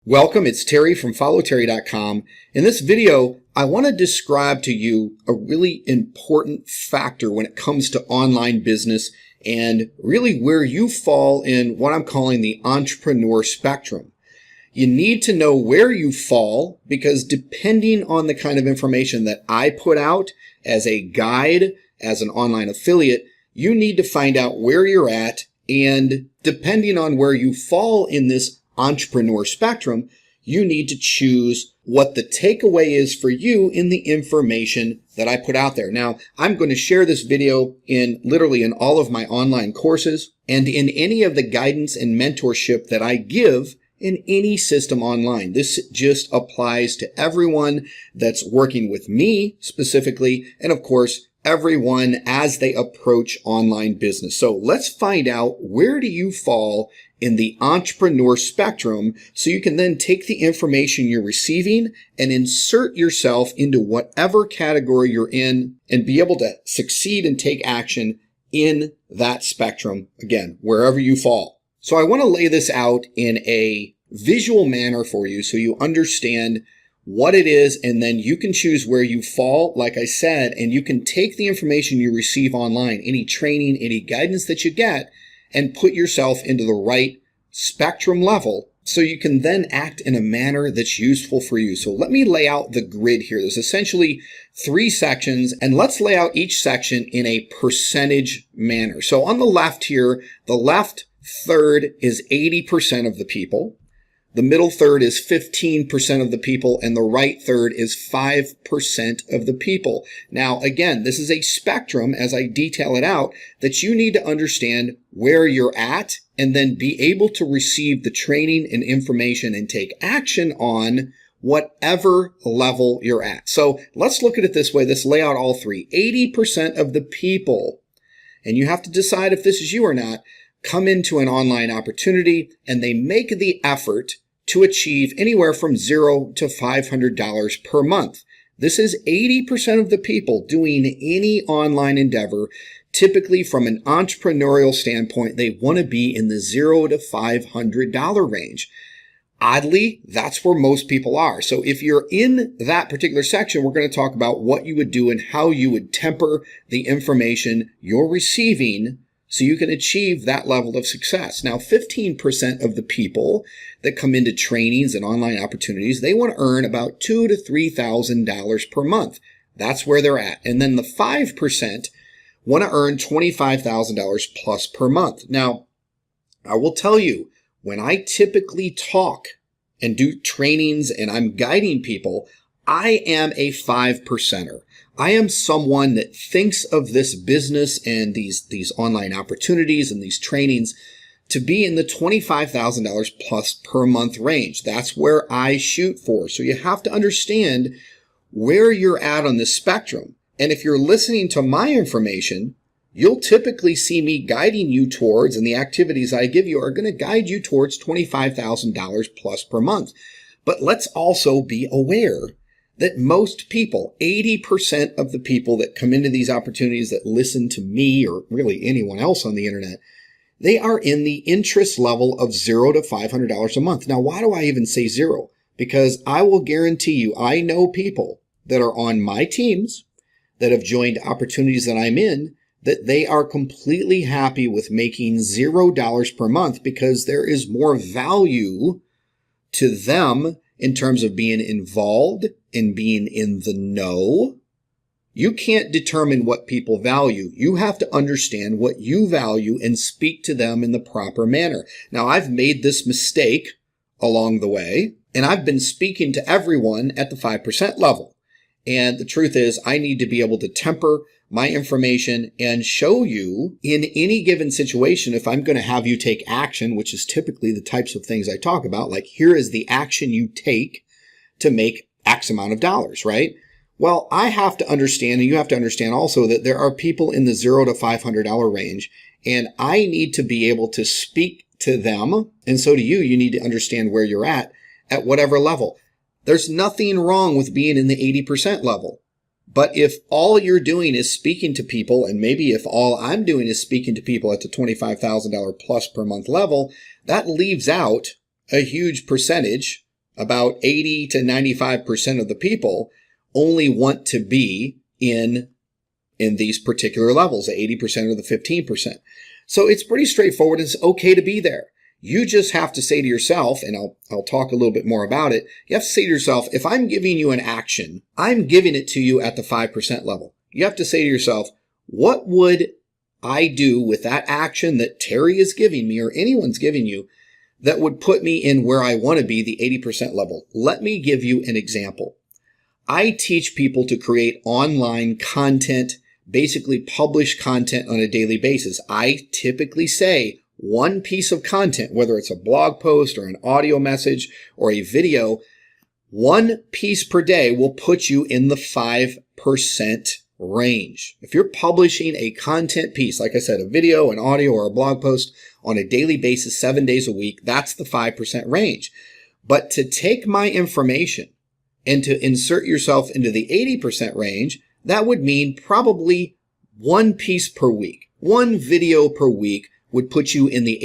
Welcome, it's Terry from followterry.com. In this video, I want to describe to you a really important factor when it comes to online business and really where you fall in what I'm calling the entrepreneur spectrum. You need to know where you fall because depending on the kind of information that I put out as a guide, as an online affiliate, you need to find out where you're at, and depending on where you fall in this entrepreneur spectrum, you need to choose what the takeaway is for you in the information that I put out there. Now, I'm going to share this video literally in all of my online courses and in any of the guidance and mentorship that I give in any system online. This just applies to everyone that's working with me specifically, and of course, everyone as they approach online business. So let's find out, where do you fall in the entrepreneur spectrum so you can then take the information you're receiving and insert yourself into whatever category you're in and be able to succeed and take action in that spectrum, again, wherever you fall. So I want to lay this out in a visual manner for you so you understand what it is, and then you can choose where you fall, like I said, and you can take the information you receive online, any training, any guidance that you get, and put yourself into the right spectrum level so you can then act in a manner that's useful for you. So let me lay out the grid here. There's essentially 3 sections, and let's lay out each section in a percentage manner. So on the left here, the left third is 80% of the people. The middle third is 15% of the people, and the right third is 5% of the people. Now, again, this is a spectrum, as I detail it out, that you need to understand where you're at and then be able to receive the training and information and take action on whatever level you're at. So let's look at it this way. Let's lay out all 3. 80% of the people, and you have to decide if this is you or not, come into an online opportunity and they make the effort to achieve anywhere from $0 to $500 per month. This is 80% of the people doing any online endeavor. Typically, from an entrepreneurial standpoint, they want to be in the $0 to $500 range. Oddly, that's where most people are. So if you're in that particular section, we're going to talk about what you would do and how you would temper the information you're receiving so you can achieve that level of success. Now, 15% of the people that come into trainings and online opportunities, they want to earn about $2,000 to $3,000 per month. That's where they're at. And then the 5% want to earn $25,000 plus per month. Now, I will tell you, when I typically talk and do trainings and I'm guiding people, I am a 5%er. I am someone that thinks of this business and these online opportunities and these trainings to be in the $25,000 plus per month range. That's where I shoot for. So you have to understand where you're at on the spectrum. And if you're listening to my information, you'll typically see me guiding you towards, and the activities I give you are going to guide you towards $25,000 plus per month. But let's also be aware that most people, 80% of the people that come into these opportunities that listen to me or really anyone else on the internet, they are in the interest level of $0 to $500 a month. Now, why do I even say 0? Because I will guarantee you, I know people that are on my teams that have joined opportunities that I'm in, that they are completely happy with making $0 per month because there is more value to them in terms of being involved and being in the know. You can't determine what people value. You have to understand what you value and speak to them in the proper manner. Now, I've made this mistake along the way, and I've been speaking to everyone at the 5% level. And the truth is, I need to be able to temper my information and show you in any given situation, if I'm going to have you take action, which is typically the types of things I talk about, like here is the action you take to make X amount of dollars, right? Well, I have to understand, and you have to understand also, that there are people in the $0 to $500 range, and I need to be able to speak to them, and so do you. You need to understand where you're at whatever level. There's nothing wrong with being in the 80% level. But if all you're doing is speaking to people, and maybe if all I'm doing is speaking to people at the $25,000 plus per month level, that leaves out a huge percentage about 80 to 95% of the people only want to be in these particular levels, the 80% or the 15%. So it's pretty straightforward. It's okay to be there. You just have to say to yourself, and I'll talk a little bit more about it. You have to say to yourself, if I'm giving you an action, I'm giving it to you at the 5% level. You have to say to yourself, what would I do with that action that Terry is giving me or anyone's giving you that would put me in where I want to be, the 80% level? Let me give you an example. I teach people to create online content, basically publish content on a daily basis. I typically say one piece of content, whether it's a blog post or an audio message or a video, one piece per day will put you in the 5% range. If you're publishing a content piece, like I said, a video, an audio, or a blog post on a daily basis, 7 days a week, that's the 5% range. But to take my information and to insert yourself into the 80% range, that would mean probably one piece per week, one video per week would put you in the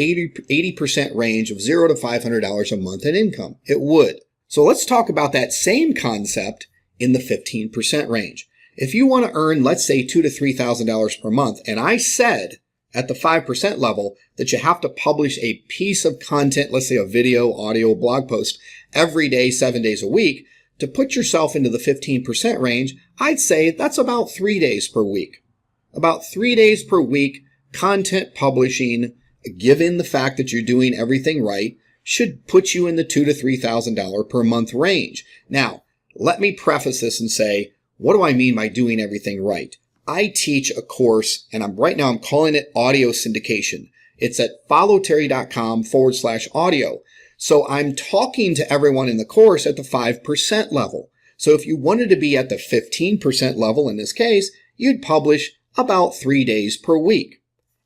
80% range of $0 to $500 a month in income. It would. So let's talk about that same concept in the 15% range. If you want to earn, let's say, $2,000 to $3,000 per month, and I said at the 5% level that you have to publish a piece of content, let's say a video, audio, blog post, every day, 7 days a week, to put yourself into the 15% range, I'd say that's about 3 days per week. About 3 days per week, content publishing, given the fact that you're doing everything right, should put you in the $2,000 to $3,000 per month range. Now, let me preface this and say, what do I mean by doing everything right? I teach a course, and right now I'm calling it audio syndication. It's at followterry.com/audio. So I'm talking to everyone in the course at the 5% level. So if you wanted to be at the 15% level in this case, you'd publish about 3 days per week.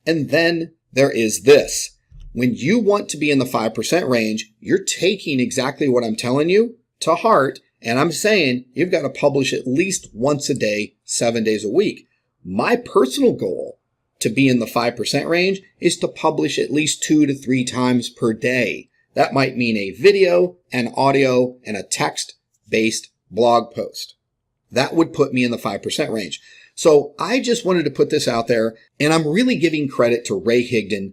And then there is this. When you want to be in the 5% range, you're taking exactly what I'm telling you to heart. And I'm saying you've got to publish at least once a day, 7 days a week. My personal goal to be in the 5% range is to publish at least 2 to 3 times per day. That might mean a video, an audio, and a text-based blog post. That would put me in the 5% range. So I just wanted to put this out there, and I'm really giving credit to Ray Higdon.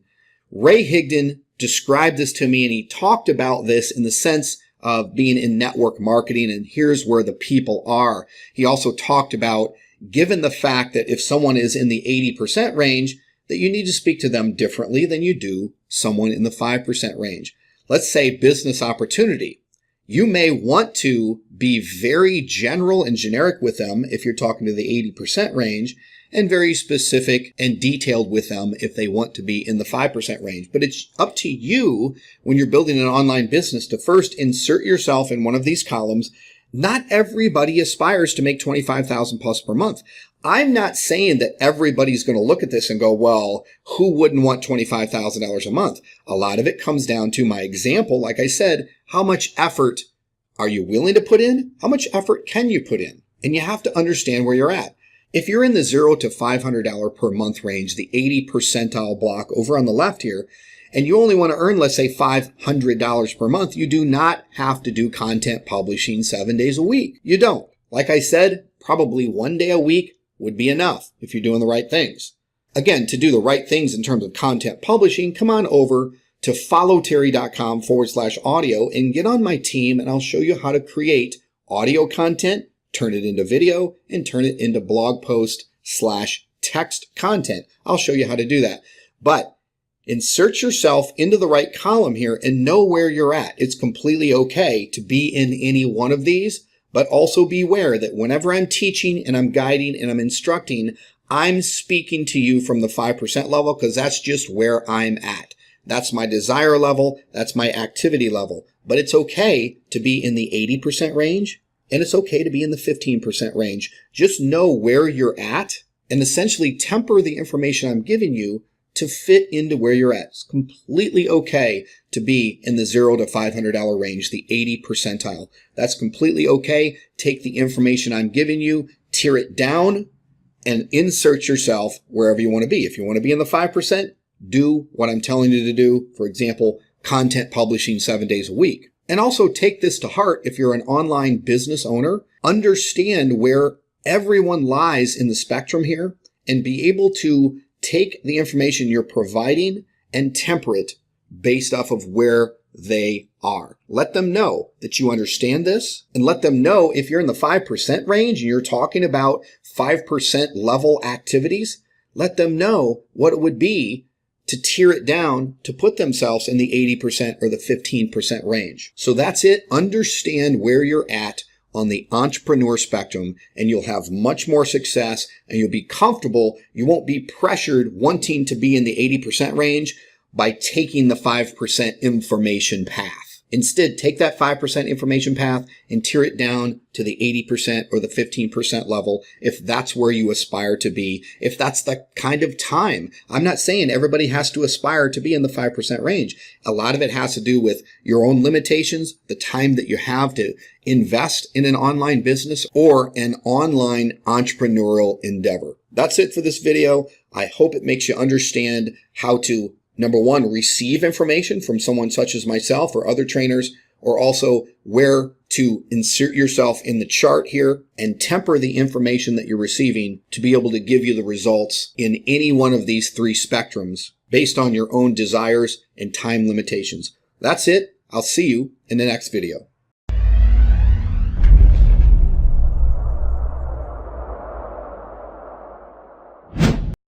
Ray Higdon described this to me, and he talked about this in the sense of being in network marketing, and here's where the people are. He also talked about, given the fact that if someone is in the 80% range, that you need to speak to them differently than you do someone in the 5% range. Let's say business opportunity. You may want to be very general and generic with them if you're talking to the 80% range, and very specific and detailed with them if they want to be in the 5% range. But it's up to you when you're building an online business to first insert yourself in one of these columns. Not everybody aspires to make $25,000 plus per month. I'm not saying that everybody's going to look at this and go, well, who wouldn't want $25,000 a month? A lot of it comes down to my example. Like I said, how much effort are you willing to put in? How much effort can you put in? And you have to understand where you're at. If you're in the $0 to $500 per month range, the 80 percentile block over on the left here, and you only want to earn, let's say, $500 per month, you do not have to do content publishing 7 days a week. You don't. Like I said, probably 1 day a week would be enough if you're doing the right things. Again, to do the right things in terms of content publishing, come on over to followterry.com/audio and get on my team, and I'll show you how to create audio content, turn it into video, and turn it into blog post/text content. I'll show you how to do that. But insert yourself into the right column here and know where you're at. It's completely okay to be in any one of these, but also beware that whenever I'm teaching and I'm guiding and I'm instructing, I'm speaking to you from the 5% level because that's just where I'm at. That's my desire level. That's my activity level. But it's okay to be in the 80% range, and it's okay to be in the 15% range. Just know where you're at and essentially temper the information I'm giving you to fit into where you're at. It's completely okay to be in the $0 to $500 range, the 80 percentile. That's completely okay. Take the information I'm giving you, tear it down, and insert yourself wherever you want to be. If you want to be in the 5%, do what I'm telling you to do. For example, content publishing 7 days a week. And also take this to heart if you're an online business owner. Understand where everyone lies in the spectrum here and be able to take the information you're providing and temper it based off of where they are. Let them know that you understand this, and let them know if you're in the 5% range and you're talking about 5% level activities, let them know what it would be to tier it down to put themselves in the 80% or the 15% range. So that's it. Understand where you're at on the entrepreneur spectrum, and you'll have much more success and you'll be comfortable. You won't be pressured wanting to be in the 80% range by taking the 5% information path. Instead, take that 5% information path and tier it down to the 80% or the 15% level if that's where you aspire to be, if that's the kind of time. I'm not saying everybody has to aspire to be in the 5% range. A lot of it has to do with your own limitations, the time that you have to invest in an online business or an online entrepreneurial endeavor. That's it for this video. I hope it makes you understand how to, number one, receive information from someone such as myself or other trainers, or also where to insert yourself in the chart here and temper the information that you're receiving to be able to give you the results in any one of these three spectrums based on your own desires and time limitations. That's it. I'll see you in the next video.